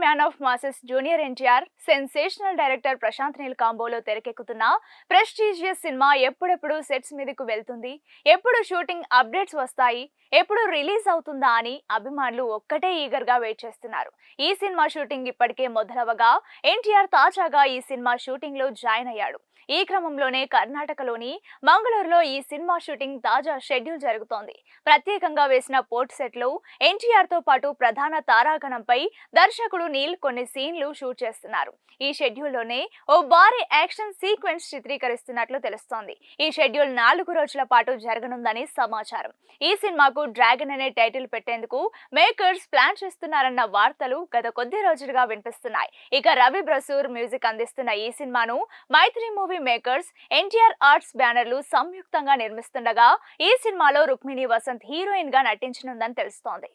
Man of masses junior NTR, sensational director Prashanth Neel కాంబోలో తెరకెక్కుతున్న prestigious cinema ఎప్పుడెప్పుడు సెట్స్ మీదకు వెళ్తుంది, ఎప్పుడు షూటింగ్ అప్డేట్స్ వస్తాయి, ఎప్పుడు రిలీజ్ అవుతుందా అని అభిమానులు ఒక్కటే ఈగర్ గా వెయిట్ చేస్తున్నారు. ఈ సినిమా షూటింగ్ ఇప్పటికే మొదలవగా ఎన్టీఆర్ తాజాగా ఈ సినిమా షూటింగ్ లో జాయిన్ అయ్యాడు. ఈ క్రమంలోనే కర్ణాటకలోని మంగళూరులో ఈ సినిమా షూటింగ్ తాజా షెడ్యూల్ జరుగుతోంది. ప్రత్యేకంగా వేసిన పోర్ట్ సెట్ లో ఎన్టీఆర్ తో పాటు ప్రధాన తారాగణంపై దర్శకుడు నీల్ కొన్ని సీన్లు షూట్ చేస్తున్నారు. ఈ షెడ్యూల్లోనే ఓ భారీ యాక్షన్ సీక్వెన్స్ చిత్రీకరిస్తున్నట్లు తెలుస్తోంది. ఈ షెడ్యూల్ 4 రోజుల పాటు జరగనుందని సమాచారం. ఈ సినిమాకు డ్రాగన్ అనే టైటిల్ పెట్టేందుకు మేకర్స్ ప్లాన్ చేస్తున్నారన్న వార్తలు గత కొద్ది రోజులుగా వినిపిస్తున్నాయి. ఇక రవి బ్రసూర్ మ్యూజిక్ అందిస్తున్న ఈ సినిమాను మైత్రి మూవీ మేకర్స్, ఎన్టీఆర్ ఆర్ట్స్ బ్యానర్లు సంయుక్తంగా నిర్మిస్తుండగా ఈ సినిమాలో రుక్మిణి వసంత్ హీరోయిన్ గా నటించనుందని తెలుస్తోంది.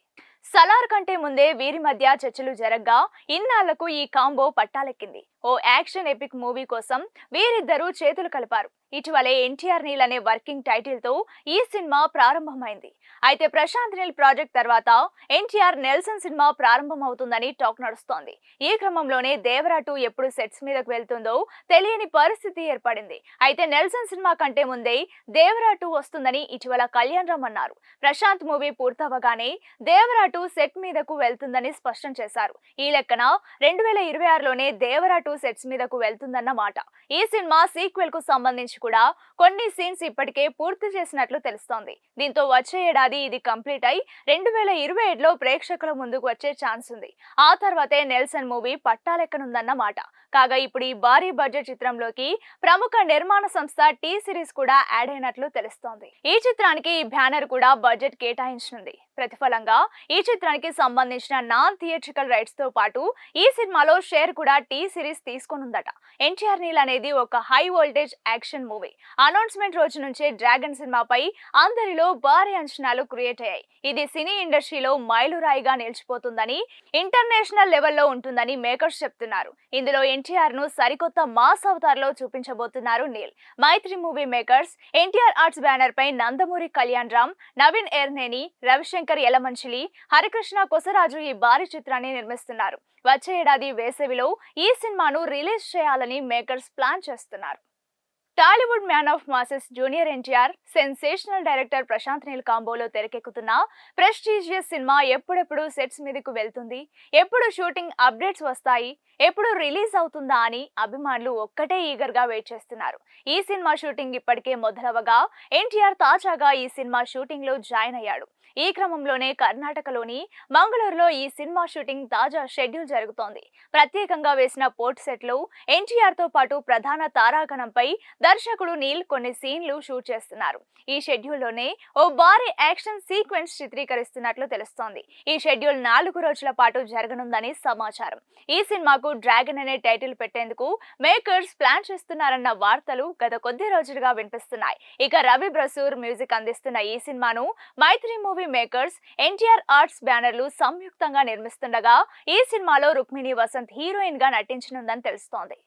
సలార్ కంటే ముందే వీరి మధ్య చర్చలు జరగ్గా ఇన్నాళ్లకు ఈ కాంబో పట్టాలెక్కింది. ఓ యాక్షన్ ఎపిక్ మూవీ కోసం వీరిద్దరూ చేతులు కలిపారు. ఇటీవలే ఎన్టీఆర్ నీల్ అనే వర్కింగ్ టైటిల్ తో ఈ సినిమా ప్రారంభమైంది. అయితే ప్రశాంత్ నీల్ ప్రాజెక్ట్ తర్వాత ఎన్టీఆర్ నెల్సన్ సినిమా ప్రారంభమవుతుందని టాక్ నడుస్తోంది. ఈ క్రమంలోనే దేవరా 2 ఎప్పుడు సెట్స్ మీదకు వెళ్తుందో తెలియని పరిస్థితి ఏర్పడింది. అయితే నెల్సన్ సినిమా కంటే ముందే దేవరా 2 వస్తుందని ఇటీవల కళ్యాణ్ రామ్ అన్నారు. ప్రశాంత్ మూవీ పూర్తవగానే దేవరా 2 సెట్ మీదకు వెళ్తుందని స్పష్టం చేశారు. ఈ లెక్కన 2026లోనే దేవరా 2 సెట్స్ మీదకు వెళ్తుందన్నమాట. ఈ సినిమా సీక్వెల్ కు సంబంధించి కూడా కొన్ని సీన్స్ ఇప్పటికే పూర్తి చేసినట్లు తెలుస్తోంది. దీంతో వచ్చే ఏడాది ఇది కంప్లీట్ అయి 2027లో ప్రేక్షకుల ముందుకు వచ్చే ఛాన్స్ ఉంది. ఆ తర్వాతే నెల్సన్ మూవీ పట్టాలెక్కనుందన్నమాట. కాగా ఇప్పుడు ఈ భారీ బడ్జెట్ చిత్రంలోకి ప్రముఖ నిర్మాణ సంస్థ టీ సిరీస్ కూడా యాడ్ అయినట్లు తెలుస్తోంది. ఈ చిత్రానికి ఈ బ్యానర్ కూడా బడ్జెట్ కేటాయించనుంది. ప్రతిఫలంగా ఈ చిత్రానికి సంబంధించిన నాన్ థియేట్రికల్ రైట్స్ తో పాటు ఈ సినిమాలో షేర్ కూడా టీ సిరీస్ తీసుకోనుందట. ఎన్టీఆర్ నీల్ అనేది ఒక high voltage action movie. Announcement రోజు నుంచే డ్రాగన్ సినిమాపై అందరిలో భారీ అంచనాలు క్రియేట్ అయ్యాయి. ఇది సినీ ఇండస్ట్రీలో మైలురాయిగా నిలిచిపోతుందని, ఇంటర్నేషనల్ లెవెల్లో ఉంటుందని మేకర్స్ చెప్తున్నారు. ఇందులో ఎన్టీఆర్ ను సరికొత్త మాస్ అవతార్ లో చూపించబోతున్నారు Neel. Mythri movie makers, NTR arts banner పై నందమూరి కళ్యాణ్ రామ్, నవీన్ ఎర్నేని, రవిశంకర్ యలమంచిలి, హరికృష్ణ కొసరాజు ఈ భారీ చిత్రాన్ని నిర్మిస్తున్నారు. వచ్చే ఏడాది వేసవిలో ఈ సినిమాను రిలీజ్ చేయాలని మేకర్స్ ప్లాన్ చేస్తున్నారు. Tollywood man of masses junior NTR, sensational director Prashanth Neel కాంబోలో తెరకెక్కుతున్న ప్రెస్టీజియస్ సినిమా ఎప్పుడెప్పుడు సెట్స్ మీదకు వెళ్తుంది, ఎప్పుడు షూటింగ్ అప్డేట్స్ వస్తాయి, ఎప్పుడు రిలీజ్ అవుతుందా అని అభిమానులు ఒక్కటే ఈగర్ గా వెయిట్ చేస్తున్నారు. ఈ సినిమా షూటింగ్ ఇప్పటికే మొదలవగా ఎన్టీఆర్ తాజాగా ఈ సినిమా షూటింగ్ లో జాయిన్ అయ్యాడు. ఈ క్రమంలోనే కర్ణాటకలోని మంగళూరులో ఈ సినిమా షూటింగ్ తాజా షెడ్యూల్ జరుగుతోంది. ప్రత్యేకంగా వేసిన పోర్ట్ సెట్ లో ఎన్టీఆర్ తో పాటు ప్రధాన తారాగణంపై దర్శకుడు నీల్ కొన్ని సీన్లు షూట్ చేస్తున్నారు. ఈ షెడ్యూల్లోనే ఓ భారీ యాక్షన్ సీక్వెన్స్ చిత్రీకరిస్తున్నట్లు తెలుస్తోంది. ఈ షెడ్యూల్ 4 రోజుల పాటు జరగనుందని సమాచారం. ఈ సినిమాకు డ్రాగన్ అనే టైటిల్ పెట్టేందుకు మేకర్స్ ప్లాన్ చేస్తున్నారన్న వార్తలు గత కొద్ది రోజులుగా వినిపిస్తున్నాయి. ఇక రవి బ్రసూర్ మ్యూజిక్ అందిస్తున్న ఈ సినిమాను మైత్రి మూవీ మేకర్స్, ఎన్టీఆర్ ఆర్ట్స్ బ్యానర్లు సంయుక్తంగా నిర్మిస్తుండగా ఈ సినిమాలో రుక్మిణి వసంత్ హీరోయిన్ గా నటించనుందని తెలుస్తోంది.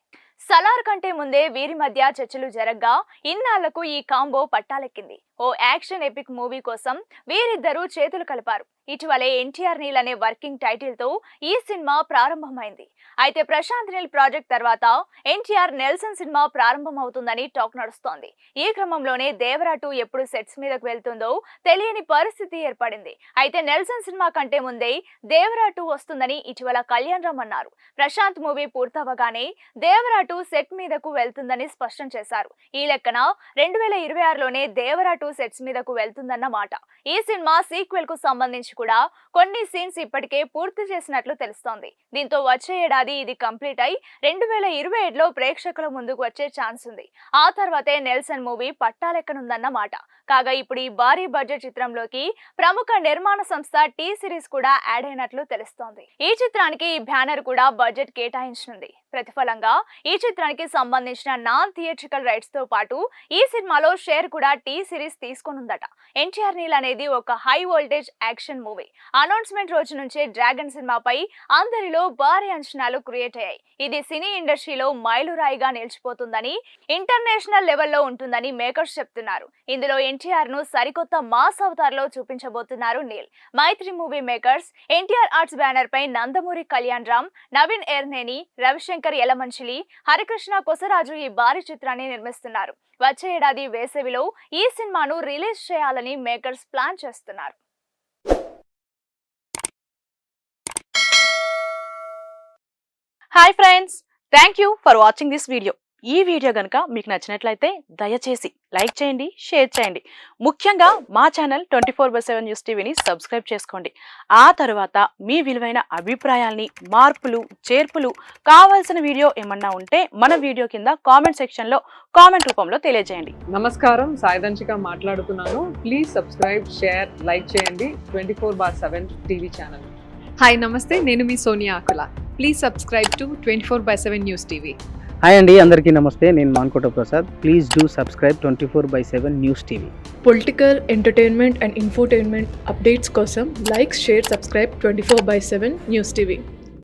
సలార్ కంటే ముందే వీరి మధ్య చర్చలు జరగ్గా ఇన్నాళ్లకు ఈ కాంబో పట్టాలెక్కింది. ఓ యాక్షన్ ఎపిక్ మూవీ కోసం వీరిద్దరూ చేతులు కలిపారు. ఇటీవలే ఎన్టీఆర్ నీల్ అనే వర్కింగ్ టైటిల్ తో ఈ సినిమా ప్రారంభమైంది. అయితే ప్రశాంత్ నీల్ ప్రాజెక్ట్ తర్వాత ఎన్టీఆర్ నెల్సన్ సినిమా ప్రారంభమవుతుందని టాక్ నడుస్తోంది. ఈ క్రమంలోనే దేవరా 2 ఎప్పుడు సెట్స్ మీదకు వెళ్తుందో తెలియని పరిస్థితి ఏర్పడింది. అయితే నెల్సన్ సినిమా కంటే ముందే దేవరా 2 వస్తుందని ఇటీవల కళ్యాణ్ రామ్ అన్నారు. ప్రశాంత్ మూవీ పూర్తవగానే దేవరా 2 సెట్ మీదకు వెళ్తుందని స్పష్టం చేశారు. ఈ లెక్కన 2026లోనే దేవరా 2 సెట్స్ మీదకు వెళ్తుందన్నమాట. ఈ సినిమా సీక్వెల్ కు సంబంధించి కూడా కొన్ని సీన్స్ ఇప్పటికే పూర్తి చేసినట్లు తెలుస్తోంది. దీంతో వచ్చే ఏడాది ఇది కంప్లీట్ అయి 2027లో ప్రేక్షకుల ముందుకు వచ్చే ఛాన్స్ ఉంది. ఆ తర్వాతే నెల్సన్ మూవీ పట్టాలెక్కనుందన్నమాట. కాగా ఇప్పుడు ఈ భారీ బడ్జెట్ చిత్రంలోకి ప్రముఖ నిర్మాణ సంస్థ టీ సిరీస్ కూడా యాడ్ అయినట్లు తెలుస్తోంది. ఈ చిత్రానికి ఈ బ్యానర్ కూడా బడ్జెట్ కేటాయించనుంది. ప్రతిఫలంగా ఈ చిత్రానికి సంబంధించిన నాన్ థియేట్రికల్ రైట్స్ తో పాటు ఈ సినిమాలో షేర్ కూడా టీ సిరీస్ రిలీజ్ తీసుకోనుందట. ఎన్టీఆర్ నీల్ అనేది ఒక high voltage action movie. Announcement రోజు నుంచే డ్రాగన్ సినిమాపై అందరిలో భారీ అంచనాలు క్రియేట్ అయ్యాయి. ఇది సినీ ఇండస్ట్రీలో మైలురాయిగా నిలిచిపోతుందని, ఇంటర్నేషనల్ లెవెల్లో ఉంటుందని మేకర్స్ చెప్తున్నారు. ఇందులో ఎన్టీఆర్ ను సరికొత్త మాస్ అవతార్ లో చూపించబోతున్నారు Neel. Mythri movie makers NTR arts banner పై నందమూరి కళ్యాణ్ రామ్, నవీన్ ఎర్నేని, రవిశంకర్ యలమంచిలి, హరికృష్ణ కొసరాజు ఈ భారీ చిత్రాన్ని నిర్మిస్తున్నారు. వచ్చే ఏడాది వేసవిలో ఈ సినిమాను రిలీజ్ చేయాలని మేకర్స్ ప్లాన్ చేస్తున్నారు. Hi friends, thank you for watching this video. ఈ వీడియో కనుక మీకు నచ్చినట్లయితే దయచేసి లైక్ చేయండి, షేర్ చేయండి. ముఖ్యంగా మా ఛానల్ 24/7 న్యూస్ టీవీని సబ్స్క్రైబ్ చేసుకోండి. ఆ తర్వాత మీ విలువైన అభిప్రాయాల్ని, మార్పులు, చేర్పులు, కావాల్సిన వీడియో ఏమన్నా ఉంటే మన వీడియో కింద కామెంట్ సెక్షన్లో కామెంట్ రూపంలో తెలియజేయండి. నమస్కారం, సాయిదంచిక మాట్లాడుతున్నాను. ప్లీజ్ సబ్స్క్రైబ్, షేర్, లైక్ చేయండి 24/7 టీవీ ఛానల్. హాయ్ నమస్తే, నేను మీ Sonia Akula. Please subscribe to 24/7 news TV. Hi అండి, అందరికీ నమస్తే. నేను Mankota Prasad. Please do subscribe 24/7 news TV. Political, entertainment and infotainment updates కోసం like, share, subscribe 24/7 news TV.